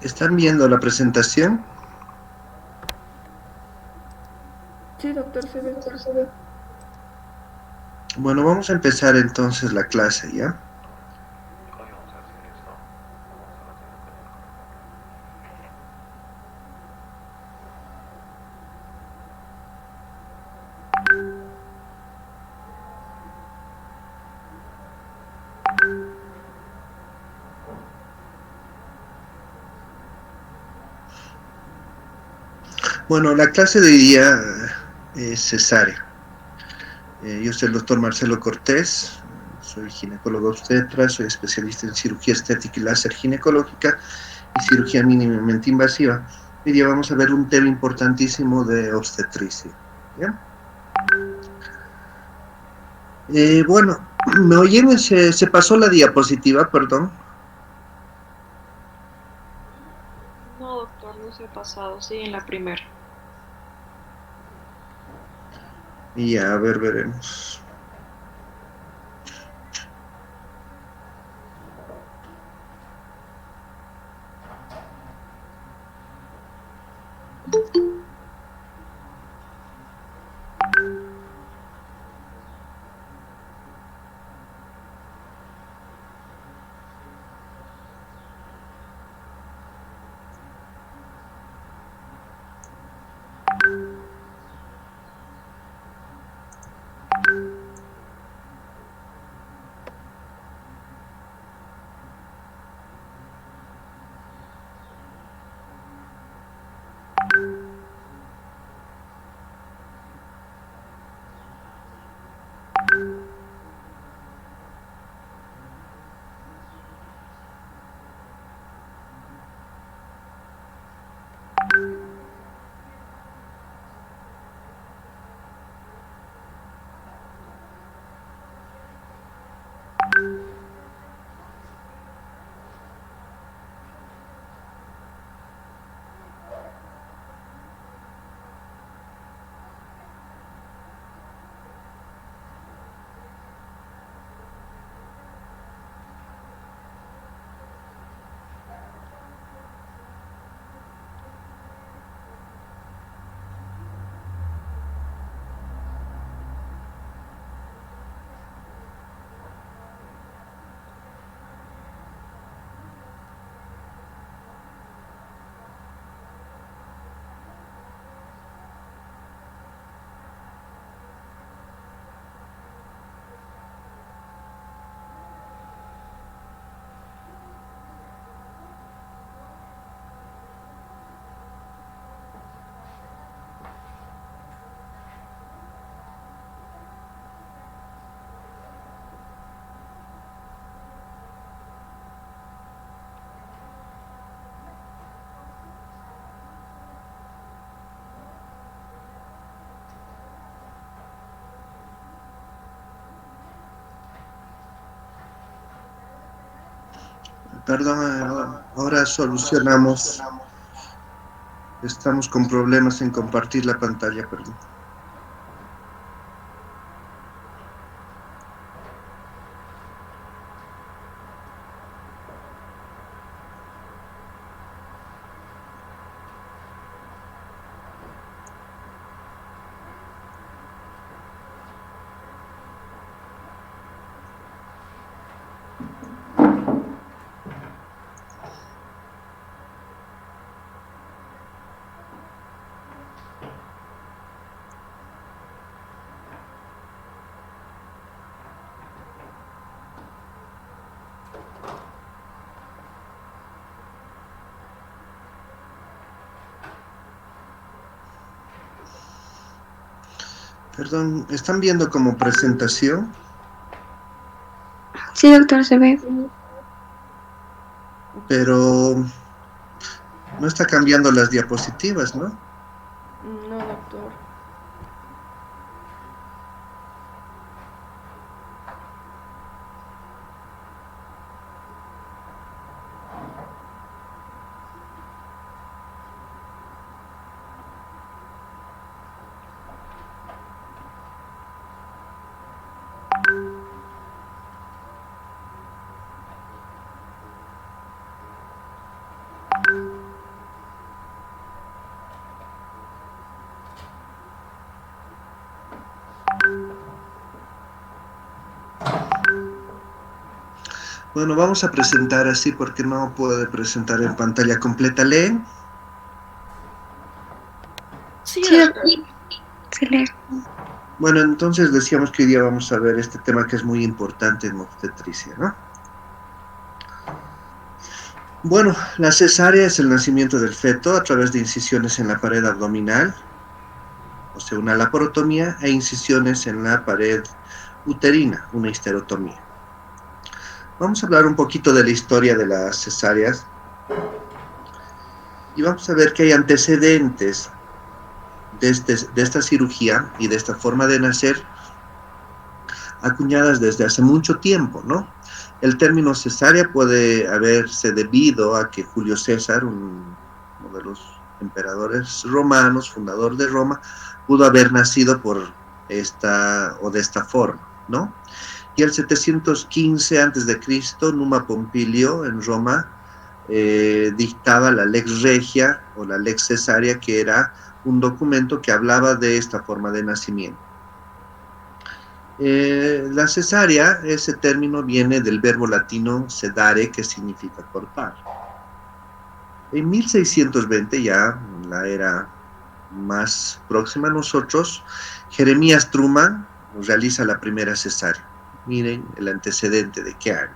¿Están viendo la presentación? Sí, doctor, se ve. Bueno, vamos a empezar entonces la clase, ¿ya? Bueno, la clase de hoy día es cesárea. Yo soy el doctor Marcelo Cortés, soy ginecólogo obstetra, soy especialista en cirugía estética y láser ginecológica y cirugía mínimamente invasiva. Hoy día vamos a ver un tema importantísimo de obstetricia, ¿ya? Bueno, ¿me oyen? Se pasó la diapositiva, perdón. No, doctor, no se ha pasado. Sí, en la primera. Y ya, a ver, veremos. Perdón, ahora solucionamos. Estamos con problemas en compartir la pantalla, perdón. Perdón, ¿están viendo como presentación? Sí, doctor, se ve. Pero no está cambiando las diapositivas, ¿no? No, doctor. Bueno, vamos a presentar así porque no puedo presentar en pantalla completa. ¿Leen? Sí, Sí, doctor. se lee. Bueno, entonces decíamos que hoy día vamos a ver este tema que es muy importante en obstetricia, ¿no? Bueno, la cesárea es el nacimiento del feto a través de incisiones en la pared abdominal, o sea, una laparotomía, e incisiones en la pared uterina, una histerotomía. Vamos a hablar un poquito de la historia de las cesáreas y vamos a ver que hay antecedentes de esta cirugía y de esta forma de nacer acuñadas desde hace mucho tiempo, ¿no? El término cesárea puede haberse debido a que Julio César, uno de los emperadores romanos, fundador de Roma, pudo haber nacido por esta o de esta forma, ¿no? Y el 715 a.C., Numa Pompilio en Roma dictaba la Lex Regia o la Lex Cesárea, que era un documento que hablaba de esta forma de nacimiento. La cesárea, ese término viene del verbo latino sedare, que significa cortar. En 1620, ya en la era más próxima a nosotros, Jeremías Truman realiza la primera cesárea. Miren el antecedente de qué año.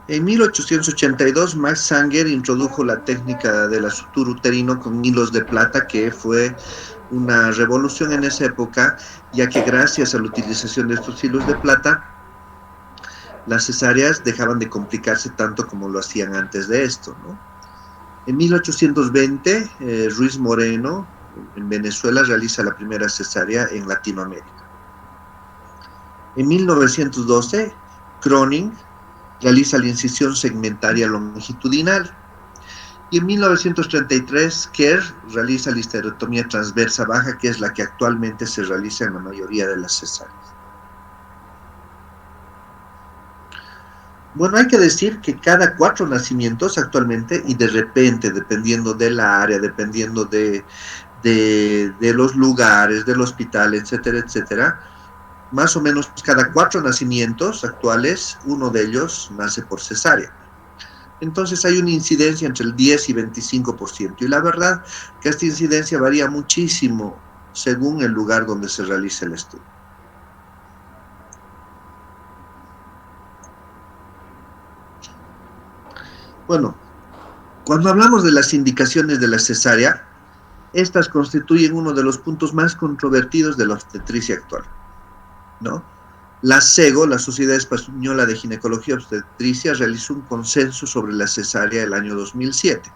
En 1882, Max Sanger introdujo la técnica del sutura uterino con hilos de plata, que fue una revolución en esa época, ya que gracias a la utilización de estos hilos de plata, las cesáreas dejaban de complicarse tanto como lo hacían antes de esto, ¿no? En 1820, Ruiz Moreno, en Venezuela, realiza la primera cesárea en Latinoamérica. En 1912, Cronin realiza la incisión segmentaria longitudinal. Y en 1933, Kerr realiza la histerectomía transversa baja, que es la que actualmente se realiza en la mayoría de las cesáreas. Bueno, hay que decir que cada 4 nacimientos actualmente, y de repente, dependiendo del área, dependiendo de los lugares, del hospital, etcétera, etcétera, más o menos cada 4 nacimientos actuales, uno de ellos nace por cesárea. Entonces hay una incidencia entre el 10 y 25%. Y la verdad que esta incidencia varía muchísimo según el lugar donde se realice el estudio. Bueno, cuando hablamos de las indicaciones de la cesárea, estas constituyen uno de los puntos más controvertidos de la obstetricia actual, ¿no? La SEGO, la Sociedad Española de Ginecología y Obstetricia, realizó un consenso sobre la cesárea el año 2007,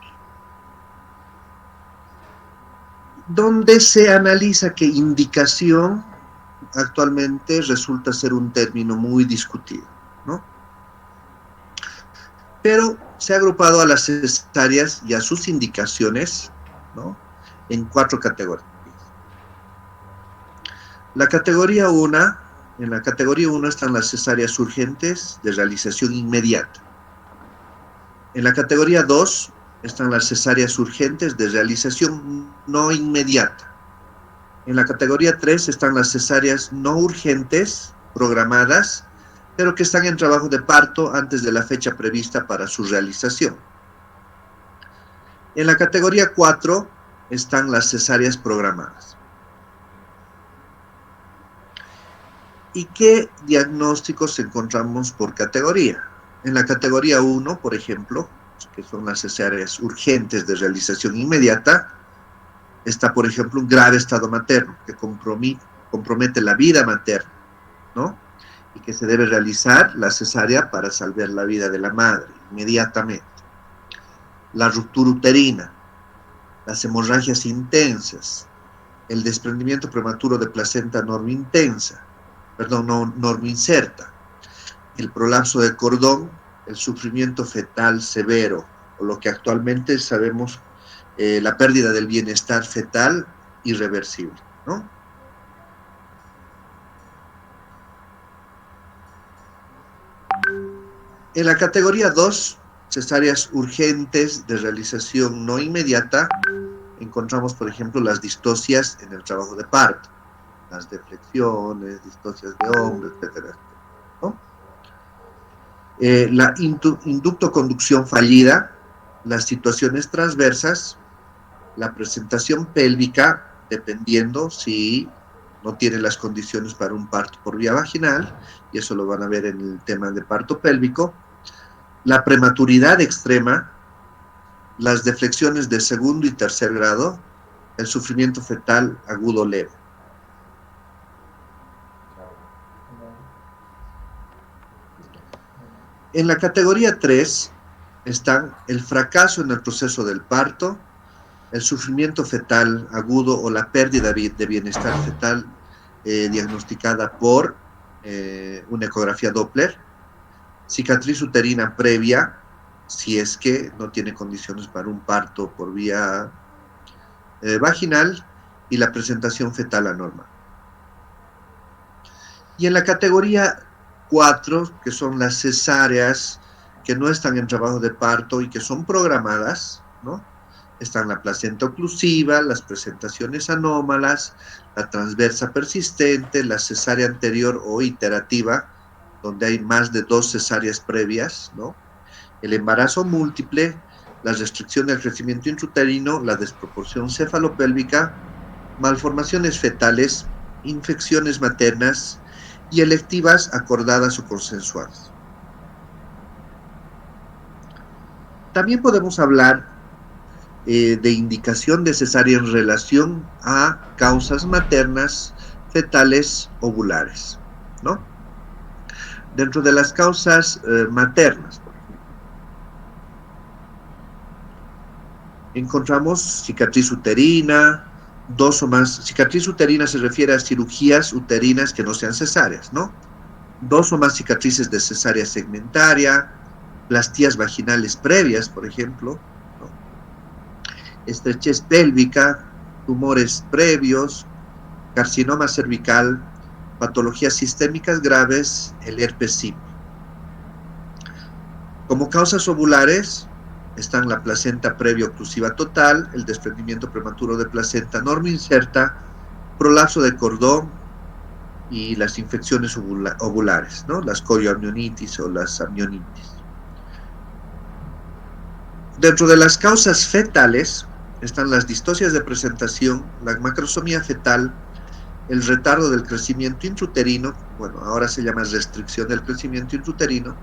donde se analiza que indicación actualmente resulta ser un término muy discutido, ¿no? Pero se ha agrupado a las cesáreas y a sus indicaciones, ¿no?, en 4 categorías. En la categoría 1 están las cesáreas urgentes de realización inmediata. En la categoría 2 están las cesáreas urgentes de realización no inmediata. En la categoría 3 están las cesáreas no urgentes, programadas, pero que están en trabajo de parto antes de la fecha prevista para su realización. En la categoría 4 están las cesáreas programadas. ¿Y qué diagnósticos encontramos por categoría? En la categoría 1, por ejemplo, que son las cesáreas urgentes de realización inmediata, está, por ejemplo, un grave estado materno que compromete la vida materna, ¿no?, y que se debe realizar la cesárea para salvar la vida de la madre inmediatamente. La ruptura uterina, las hemorragias intensas, el desprendimiento prematuro de placenta normoinserta, el prolapso del cordón, el sufrimiento fetal severo, o lo que actualmente sabemos, la pérdida del bienestar fetal irreversible, ¿no? En la categoría 2, cesáreas urgentes de realización no inmediata, encontramos, por ejemplo, las distocias en el trabajo de parto, las deflexiones, distocias de hombro, etcétera, ¿no? La inductoconducción fallida, las situaciones transversas, la presentación pélvica, dependiendo si no tiene las condiciones para un parto por vía vaginal, y eso lo van a ver en el tema de parto pélvico, la prematuridad extrema, las deflexiones de segundo y tercer grado, el sufrimiento fetal agudo leve. En la categoría 3 están el fracaso en el proceso del parto, el sufrimiento fetal agudo o la pérdida de bienestar fetal diagnosticada por una ecografía Doppler, cicatriz uterina previa, si es que no tiene condiciones para un parto por vía vaginal, y la presentación fetal anormal. Y en la categoría 4, que son las cesáreas que no están en trabajo de parto y que son programadas, ¿no? Están la placenta oclusiva, las presentaciones anómalas, la transversa persistente, la cesárea anterior o iterativa, donde hay más de 2 cesáreas previas, ¿no? El embarazo múltiple, la restricción del crecimiento intrauterino, la desproporción cefalopélvica, malformaciones fetales, infecciones maternas y electivas acordadas o consensuadas. También podemos hablar de indicación de cesárea en relación a causas maternas, fetales, ovulares, ¿no? Dentro de las causas maternas, por ejemplo, encontramos cicatriz uterina, 2 o más. Cicatriz uterina se refiere a cirugías uterinas que no sean cesáreas, ¿no? 2 o más cicatrices de cesárea segmentaria, plastías vaginales previas, por ejemplo, ¿no? Estrechez pélvica, tumores previos, carcinoma cervical, patologías sistémicas graves, el herpes simple. Como causas ovulares están la placenta previa oclusiva total, el desprendimiento prematuro de placenta normoinserta, prolapso de cordón y las infecciones ovulares, ¿no? Las corioamnionitis o las amnionitis. Dentro de las causas fetales están las distocias de presentación, la macrosomía fetal, el retardo del crecimiento intrauterino, bueno, ahora se llama restricción del crecimiento intrauterino,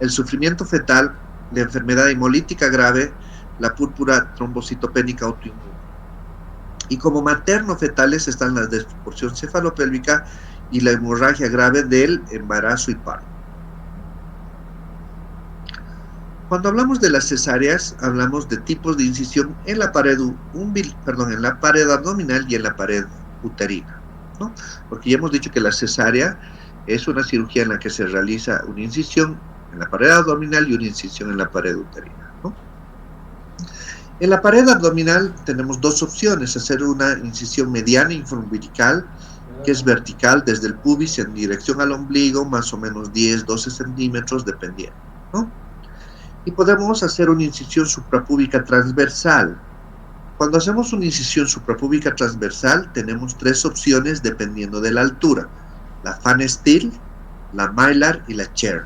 el sufrimiento fetal, la enfermedad hemolítica grave, la púrpura trombocitopénica autoinmune. Y como materno-fetales están la desproporción cefalopélvica y la hemorragia grave del embarazo y parto. Cuando hablamos de las cesáreas, hablamos de tipos de incisión en la pared en la pared abdominal y en la pared uterina, ¿no? Porque ya hemos dicho que la cesárea es una cirugía en la que se realiza una incisión en la pared abdominal y una incisión en la pared uterina, ¿no? En la pared abdominal tenemos 2 opciones: hacer una incisión mediana infraumbilical, que es vertical desde el pubis en dirección al ombligo, más o menos 10-12 centímetros, dependiendo, ¿no? Y podemos hacer una incisión suprapúbica transversal. Cuando hacemos una incisión suprapúbica transversal, tenemos 3 opciones dependiendo de la altura: la Van Steel, la Mylar y la Chair.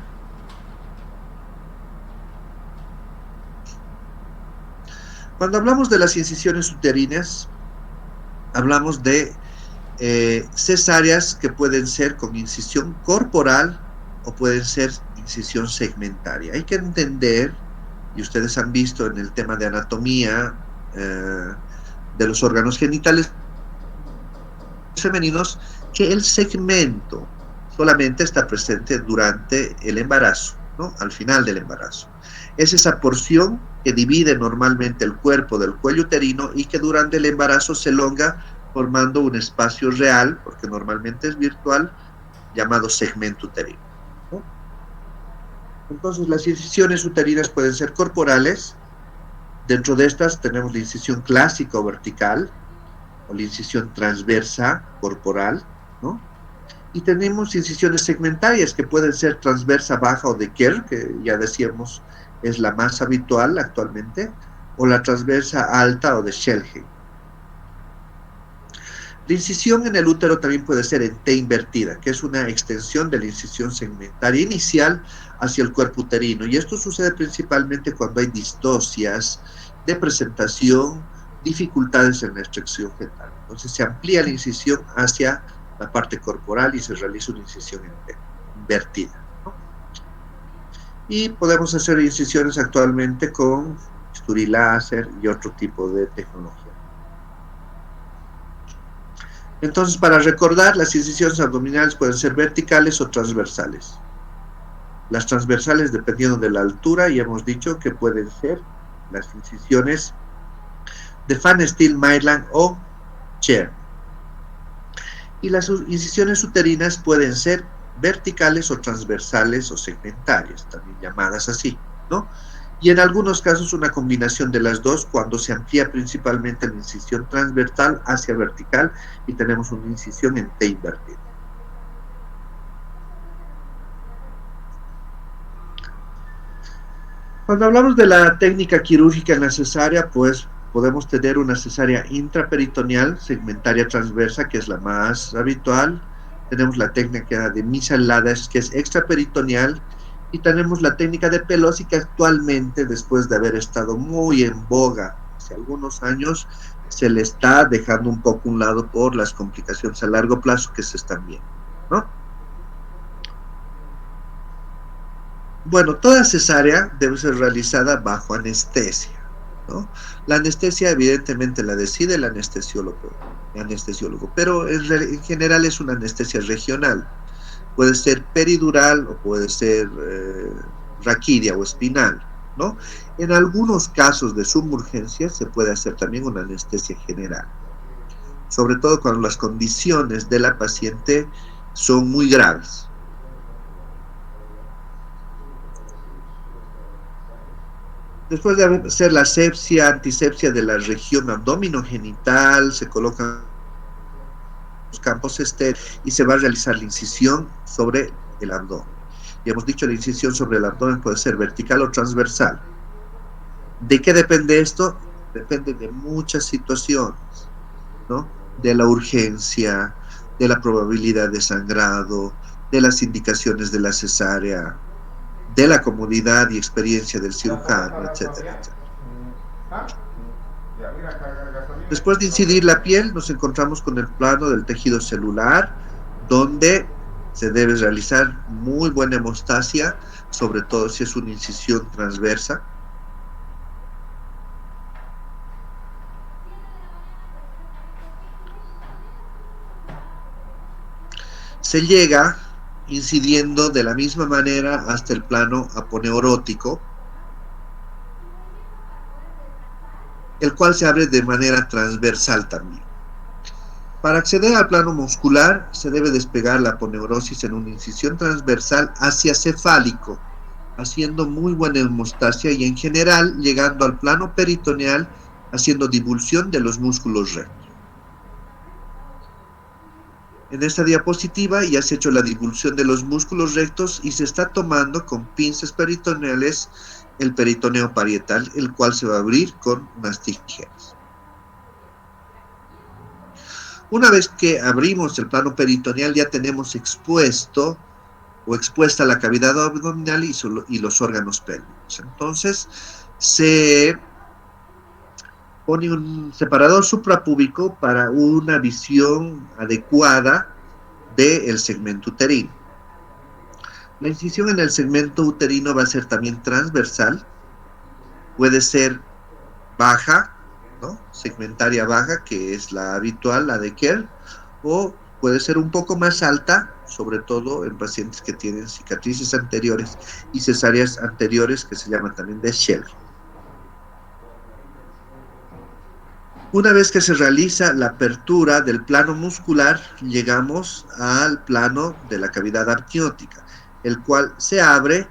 Cuando hablamos de las incisiones uterinas, hablamos de cesáreas que pueden ser con incisión corporal o pueden ser incisión segmentaria. Hay que entender, y ustedes han visto en el tema de anatomía de los órganos genitales femeninos, que el segmento solamente está presente durante el embarazo, ¿no? Al final del embarazo. Es esa porción que divide normalmente el cuerpo del cuello uterino y que durante el embarazo se elonga formando un espacio real, porque normalmente es virtual, llamado segmento uterino, ¿no? Entonces, las incisiones uterinas pueden ser corporales. Dentro de estas tenemos la incisión clásica o vertical, o la incisión transversa corporal, ¿no? Y tenemos incisiones segmentarias que pueden ser transversa, baja o de Kerr, que ya decíamos es la más habitual actualmente, o la transversa alta o de Schelhe. La incisión en el útero también puede ser en T invertida, que es una extensión de la incisión segmentaria inicial hacia el cuerpo uterino. Y esto sucede principalmente cuando hay distocias de presentación, dificultades en la extracción fetal. Entonces se amplía la incisión hacia la parte corporal y se realiza una incisión invertida, ¿no? Y podemos hacer incisiones actualmente con bisturí láser y otro tipo de tecnología. Entonces, para recordar, las incisiones abdominales pueden ser verticales o transversales. Las transversales, dependiendo de la altura, ya hemos dicho que pueden ser las incisiones de Van Steel, Maitland o Cher. Y las incisiones uterinas pueden ser verticales o transversales o segmentarias, también llamadas así, ¿no? Y en algunos casos una combinación de las dos, cuando se amplía principalmente la incisión transversal hacia vertical y tenemos una incisión en T invertida. Cuando hablamos de la técnica quirúrgica en la cesárea, pues podemos tener una cesárea intraperitoneal, segmentaria transversa, que es la más habitual. Tenemos la técnica de Michel-Lades, que es extraperitoneal. Y tenemos la técnica de Pelosi, que actualmente, después de haber estado muy en boga hace algunos años, se le está dejando un poco a un lado por las complicaciones a largo plazo que se están viendo, ¿no? Bueno, toda cesárea debe ser realizada bajo anestesia, ¿no? La anestesia evidentemente la decide el anestesiólogo, pero en general es una anestesia regional. Puede ser peridural o puede ser raquídea o espinal, ¿no? En algunos casos de suburgencia se puede hacer también una anestesia general, sobre todo cuando las condiciones de la paciente son muy graves. Después de hacer la asepsia, antisepsia de la región abdominogenital, se colocan los campos estériles y se va a realizar la incisión sobre el abdomen. Y hemos dicho, la incisión sobre el abdomen puede ser vertical o transversal. ¿De qué depende esto? Depende de muchas situaciones, ¿no? De la urgencia, de la probabilidad de sangrado, de las indicaciones de la cesárea, de la comodidad y experiencia del cirujano, etcétera, etcétera. Después de incidir la piel, nos encontramos con el plano del tejido celular, donde se debe realizar muy buena hemostasia, sobre todo si es una incisión transversa. Se llega incidiendo de la misma manera hasta el plano aponeurótico, el cual se abre de manera transversal también. Para acceder al plano muscular, se debe despegar la aponeurosis en una incisión transversal hacia cefálico, haciendo muy buena hemostasia y en general llegando al plano peritoneal, haciendo divulsión de los músculos rectos. En esta diapositiva ya se ha hecho la divulsión de los músculos rectos y se está tomando con pinzas peritoneales el peritoneo parietal, el cual se va a abrir con unas tijeras. Una vez que abrimos el plano peritoneal, ya tenemos expuesto o expuesta la cavidad abdominal y los órganos pélvicos. Entonces, se pone un separador suprapúbico para una visión adecuada del segmento uterino. La incisión en el segmento uterino va a ser también transversal, puede ser baja, ¿no? Segmentaria baja, que es la habitual, la de Kerr, o puede ser un poco más alta, sobre todo en pacientes que tienen cicatrices anteriores y cesáreas anteriores, que se llaman también de Schelhe. Una vez que se realiza la apertura del plano muscular, llegamos al plano de la cavidad amniótica, el cual se abre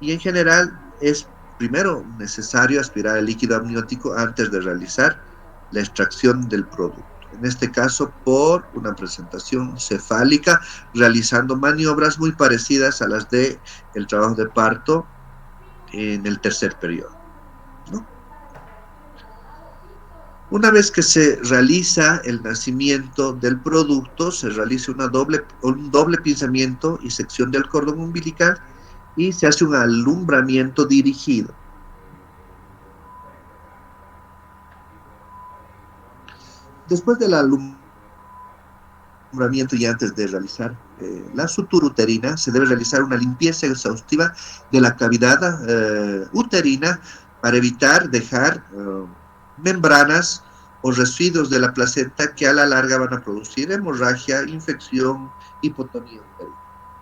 y en general es primero necesario aspirar el líquido amniótico antes de realizar la extracción del producto. en este caso por una presentación cefálica, realizando maniobras muy parecidas a las de el trabajo de parto en el tercer periodo, ¿no? Una vez que se realiza el nacimiento del producto, se realiza un doble pinzamiento y sección del cordón umbilical y se hace un alumbramiento dirigido. Después del alumbramiento y antes de realizar la sutura uterina, se debe realizar una limpieza exhaustiva de la cavidad uterina para evitar dejar membranas o residuos de la placenta que a la larga van a producir hemorragia, infección, hipotonía uterina,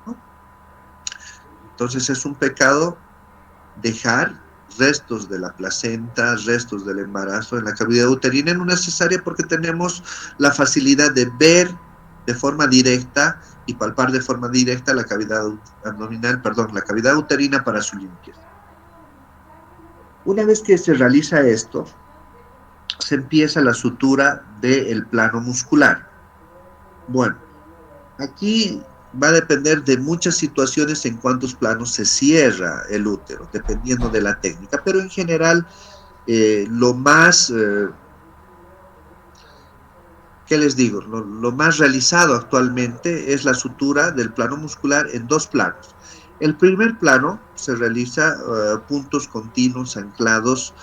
¿no? Entonces es un pecado dejar restos de la placenta, restos del embarazo en la cavidad uterina no es necesaria porque tenemos la facilidad de ver de forma directa y palpar de forma directa la cavidad abdominal, perdón, la cavidad uterina para su limpieza. Una vez que se realiza esto, se empieza la sutura del plano muscular. Bueno, aquí va a depender de muchas situaciones en cuántos planos se cierra el útero, dependiendo de la técnica, pero en general lo más, ¿qué les digo? Lo más realizado actualmente es la sutura del plano muscular en dos planos. El primer plano se realiza puntos continuos anclados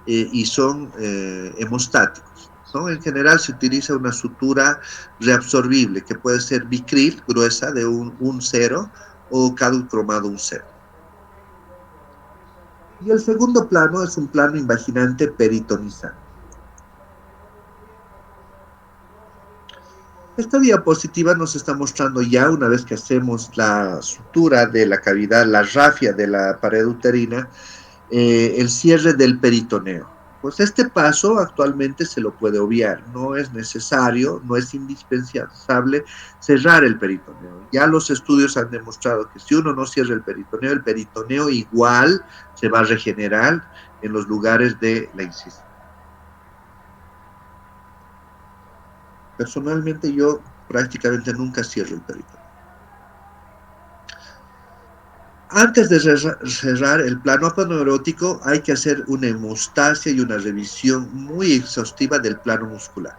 y son hemostáticos, ¿no? En general se utiliza una sutura reabsorbible que puede ser bicril, gruesa de un 0 o caducromado un 0. Y el segundo plano es un plano invaginante peritonizante. Esta diapositiva nos está mostrando ya, una vez que hacemos la sutura de la cavidad, la rafia de la pared uterina, el cierre del peritoneo. Pues este paso actualmente se lo puede obviar, no es necesario, no es indispensable cerrar el peritoneo. Ya los estudios han demostrado que si uno no cierra el peritoneo igual se va a regenerar en los lugares de la incisión. Personalmente yo prácticamente nunca cierro el peritoneo. Antes de cerrar el plano aponeurótico hay que hacer una hemostasia y una revisión muy exhaustiva del plano muscular.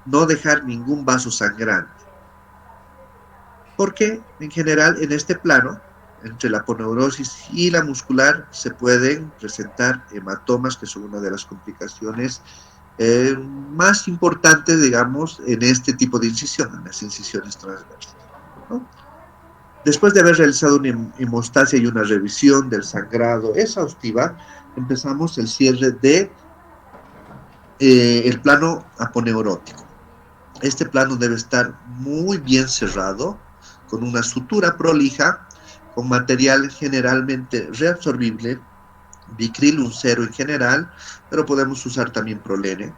No dejar ningún vaso sangrante. Porque en general en este plano, entre la aponeurosis y la muscular, se pueden presentar hematomas, que son una de las complicaciones más importantes, digamos, en este tipo de incisión, en las incisiones transversas, ¿no? Después de haber realizado una hemostasia y una revisión del sangrado exhaustiva, empezamos el cierre de el plano aponeurótico. Este plano debe estar muy bien cerrado, con una sutura prolija, con material generalmente reabsorbible, bicril un 0 en general, pero podemos usar también prolene.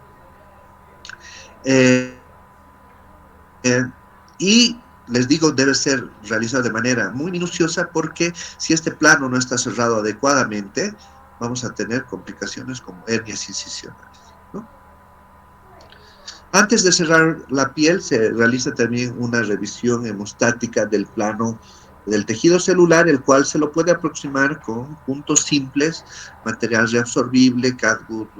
Y les digo, debe ser realizado de manera muy minuciosa porque si este plano no está cerrado adecuadamente, vamos a tener complicaciones como hernias incisionales, ¿no? Antes de cerrar la piel, se realiza también una revisión hemostática del plano del tejido celular, el cual se lo puede aproximar con puntos simples, material reabsorbible, catgut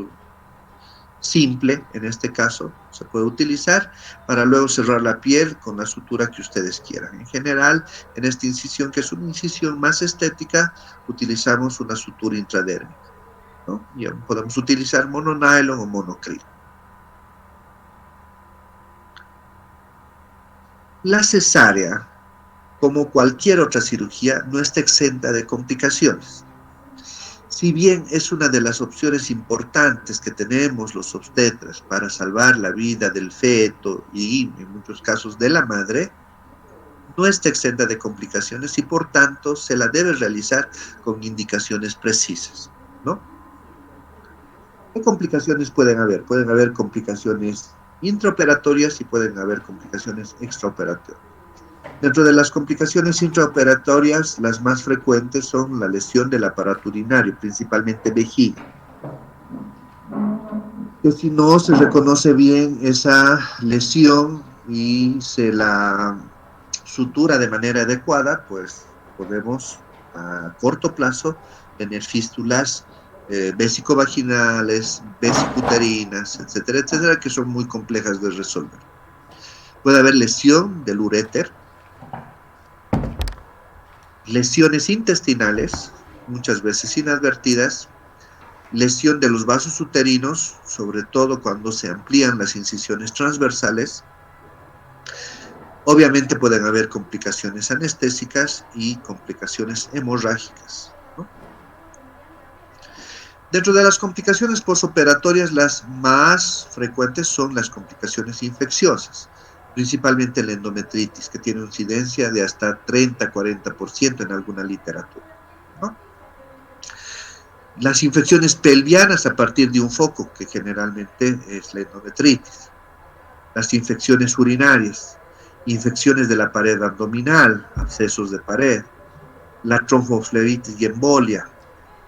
simple, en este caso, se puede utilizar para luego cerrar la piel con la sutura que ustedes quieran. En general, en esta incisión, que es una incisión más estética, utilizamos una sutura intradérmica, ¿no? Y podemos utilizar mononylon o monocril. La cesárea, como cualquier otra cirugía, no está exenta de complicaciones. Si bien es una de las opciones importantes que tenemos los obstetras para salvar la vida del feto y en muchos casos de la madre, no está exenta de complicaciones y por tanto se la debe realizar con indicaciones precisas, ¿no? ¿Qué complicaciones pueden haber? Pueden haber complicaciones intraoperatorias y pueden haber complicaciones extraoperatorias. Dentro de las complicaciones intraoperatorias, las más frecuentes son la lesión del aparato urinario, principalmente vejiga. que si no se reconoce bien esa lesión y se la sutura de manera adecuada, pues podemos a corto plazo tener fístulas vésico-vaginales, vesicuterinas, etcétera, etcétera, que son muy complejas de resolver. Puede haber lesión del uréter, lesiones intestinales, muchas veces inadvertidas, lesión de los vasos uterinos, sobre todo cuando se amplían las incisiones transversales. Obviamente pueden haber complicaciones anestésicas y complicaciones hemorrágicas, ¿no? Dentro de las complicaciones posoperatorias, las más frecuentes son las complicaciones infecciosas, principalmente la endometritis, que tiene incidencia de hasta 30-40% en alguna literatura, ¿no? Las infecciones pelvianas a partir de un foco, que generalmente es la endometritis. Las infecciones urinarias, infecciones de la pared abdominal, abscesos de pared, la tromboflebitis y embolia,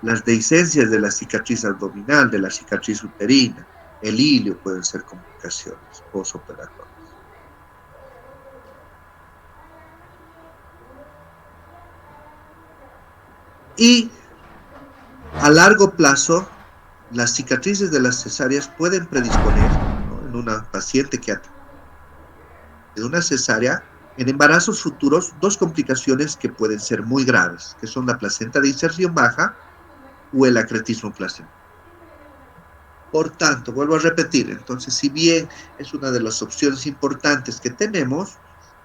las dehiscencias de la cicatriz abdominal, de la cicatriz uterina, el hilio pueden ser complicaciones postoperatorias. Y a largo plazo, las cicatrices de las cesáreas pueden predisponer, ¿no?, en una paciente que ha tenido una cesárea, en embarazos futuros, dos complicaciones que pueden ser muy graves, que son la placenta de inserción baja o el acretismo placentario. Por tanto, vuelvo a repetir, entonces, si bien es una de las opciones importantes que tenemos,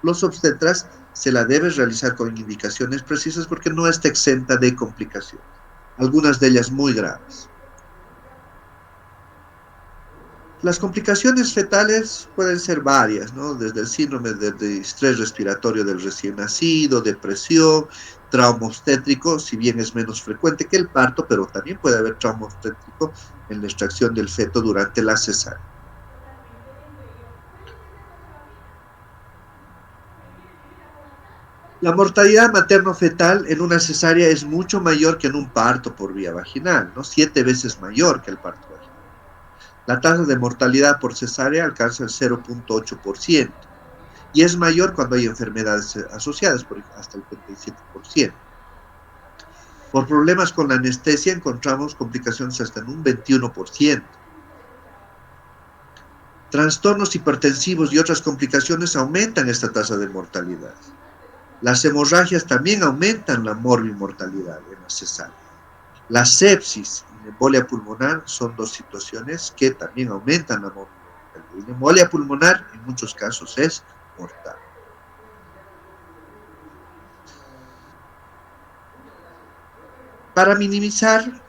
los obstetras se la deben realizar con indicaciones precisas porque no está exenta de complicaciones, algunas de ellas muy graves. Las complicaciones fetales pueden ser varias, ¿no? Desde el síndrome de estrés respiratorio del recién nacido, depresión, trauma obstétrico, si bien es menos frecuente que el parto, pero también puede haber trauma obstétrico en la extracción del feto durante la cesárea. La mortalidad materno-fetal en una cesárea es mucho mayor que en un parto por vía vaginal, ¿no? 7 veces mayor que el parto vaginal. La tasa de mortalidad por cesárea alcanza el 0.8% y es mayor cuando hay enfermedades asociadas, hasta el 37%. Por problemas con la anestesia encontramos complicaciones hasta en un 21%. Trastornos hipertensivos y otras complicaciones aumentan esta tasa de mortalidad. Las hemorragias también aumentan la morbimortalidad en la cesárea. La sepsis y la embolia pulmonar son dos situaciones que también aumentan la mortalidad. Y la embolia pulmonar en muchos casos es mortal. Para minimizar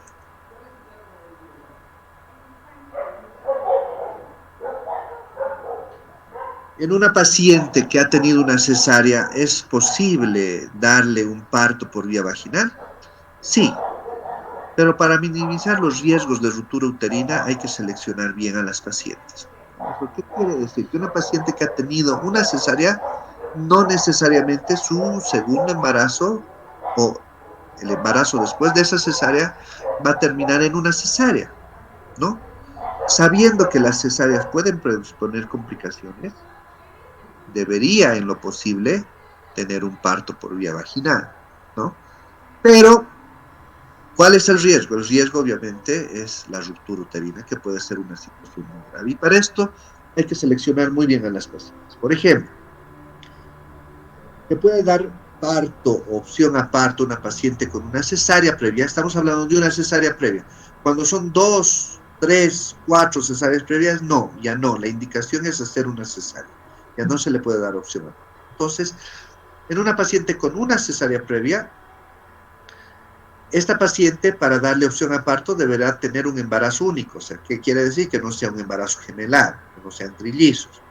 en una paciente que ha tenido una cesárea, ¿es posible darle un parto por vía vaginal? Sí, pero para minimizar los riesgos de ruptura uterina hay que seleccionar bien a las pacientes. ¿Qué quiere decir? Que una paciente que ha tenido una cesárea, no necesariamente su segundo embarazo o el embarazo después de esa cesárea va a terminar en una cesárea, ¿no? Sabiendo que las cesáreas pueden predisponer complicaciones, debería en lo posible tener un parto por vía vaginal, ¿no? Pero, ¿cuál es el riesgo? El riesgo obviamente es la ruptura uterina, que puede ser una situación muy grave. Y para esto hay que seleccionar muy bien a las pacientes. Por ejemplo, se puede dar parto, opción a parto, una paciente con una cesárea previa. Estamos hablando de una cesárea previa. Cuando son 2, 3, 4 cesáreas previas, no, ya no. La indicación es hacer una cesárea. Ya no se le puede dar opción a parto. Entonces, en una paciente con una cesárea previa, esta paciente, para darle opción a parto, deberá tener un embarazo único. O sea, ¿qué quiere decir? Que no sea un embarazo gemelar, que no sean trillizos,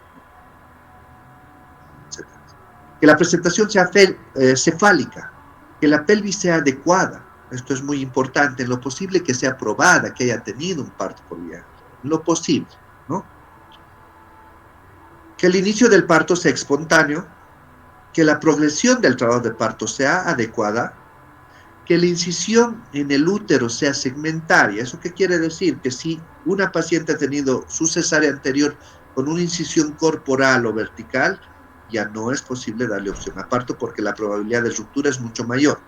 etc. Que la presentación sea cefálica, que la pelvis sea adecuada. Esto es muy importante. En lo posible que sea probada, que haya tenido un parto por vía. En lo posible, ¿no? Que el inicio del parto sea espontáneo, que la progresión del trabajo de parto sea adecuada, que la incisión en el útero sea segmentaria. ¿Eso qué quiere decir? Que si una paciente ha tenido su cesárea anterior con una incisión corporal o vertical, ya no es posible darle opción a parto porque la probabilidad de ruptura es mucho mayor.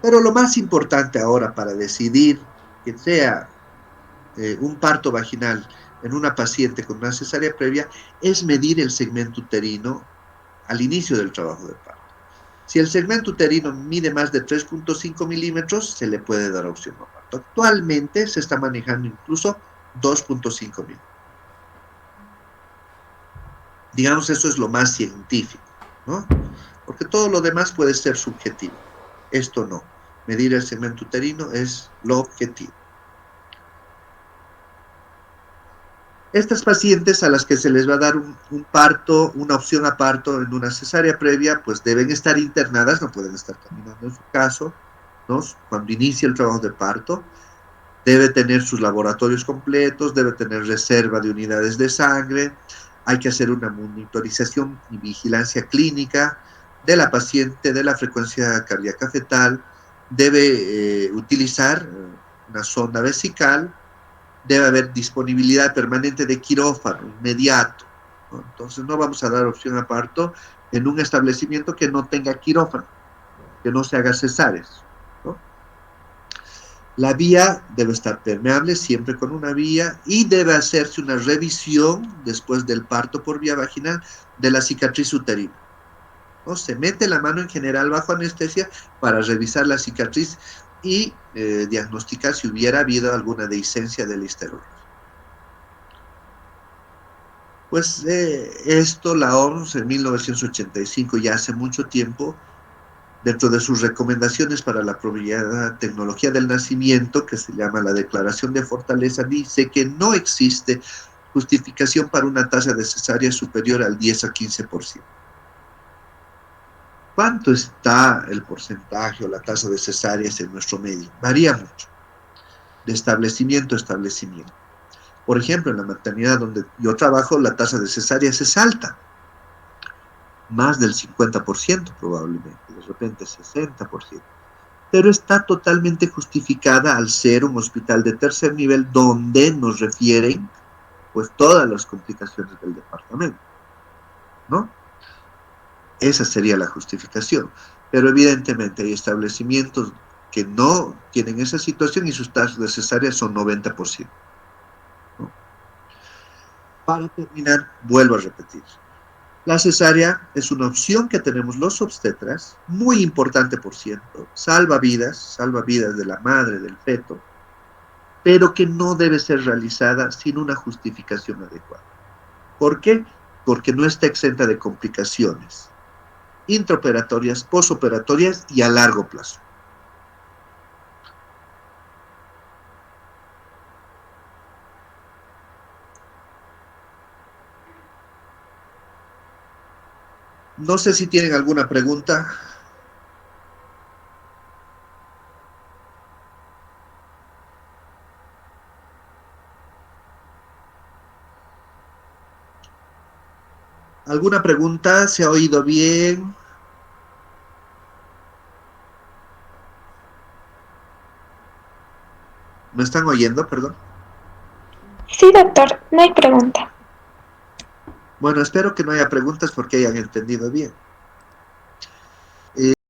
Pero lo más importante ahora para decidir que sea un parto vaginal en una paciente con una cesárea previa es medir el segmento uterino al inicio del trabajo de parto. Si el segmento uterino mide más de 3.5 milímetros, se le puede dar opción a parto. Actualmente se está manejando incluso 2.5 milímetros. Digamos, eso es lo más científico, ¿no? Porque todo lo demás puede ser subjetivo. Esto no. Medir el segmento uterino es lo objetivo. Estas pacientes a las que se les va a dar un parto, una opción a parto en una cesárea previa, pues deben estar internadas, no pueden estar caminando en su caso, ¿no? Cuando inicia el trabajo de parto, debe tener sus laboratorios completos, debe tener reserva de unidades de sangre, hay que hacer una monitorización y vigilancia clínica de la paciente, de la frecuencia cardíaca fetal, debe utilizar una sonda vesical, debe haber disponibilidad permanente de quirófano inmediato, ¿no? Entonces no vamos a dar opción a parto en un establecimiento que no tenga quirófano, que no se haga cesáreas, ¿no? La vía debe estar permeable, siempre con una vía, y debe hacerse una revisión después del parto por vía vaginal de la cicatriz uterina, ¿no? Se mete la mano en general bajo anestesia para revisar la cicatriz y diagnosticar si hubiera habido alguna dehiscencia del histerografo. Pues esto la OMS en 1985, ya hace mucho tiempo, dentro de sus recomendaciones para la apropiada tecnología del nacimiento, que se llama la Declaración de Fortaleza, dice que no existe justificación para una tasa de cesárea superior al 10 a 15%. ¿Cuánto está el porcentaje o la tasa de cesáreas en nuestro medio? Varía mucho, de establecimiento a establecimiento. Por ejemplo, en la maternidad donde yo trabajo, la tasa de cesáreas es alta, más del 50% probablemente, de repente 60%, pero está totalmente justificada al ser un hospital de tercer nivel donde nos refieren pues todas las complicaciones del departamento, ¿no? Esa sería la justificación, pero evidentemente hay establecimientos que no tienen esa situación y sus tasas de cesárea son 90%, ¿no? Para terminar, vuelvo a repetir, la cesárea es una opción que tenemos los obstetras, muy importante por cierto, salva vidas de la madre, del feto, pero que no debe ser realizada sin una justificación adecuada. ¿Por qué? Porque no está exenta de complicaciones intraoperatorias, posoperatorias y a largo plazo. No sé si tienen alguna pregunta. ¿Alguna pregunta? ¿Se ha oído bien? ¿Me están oyendo? Perdón. Sí, doctor, no hay pregunta. Bueno, espero que no haya preguntas porque hayan entendido bien.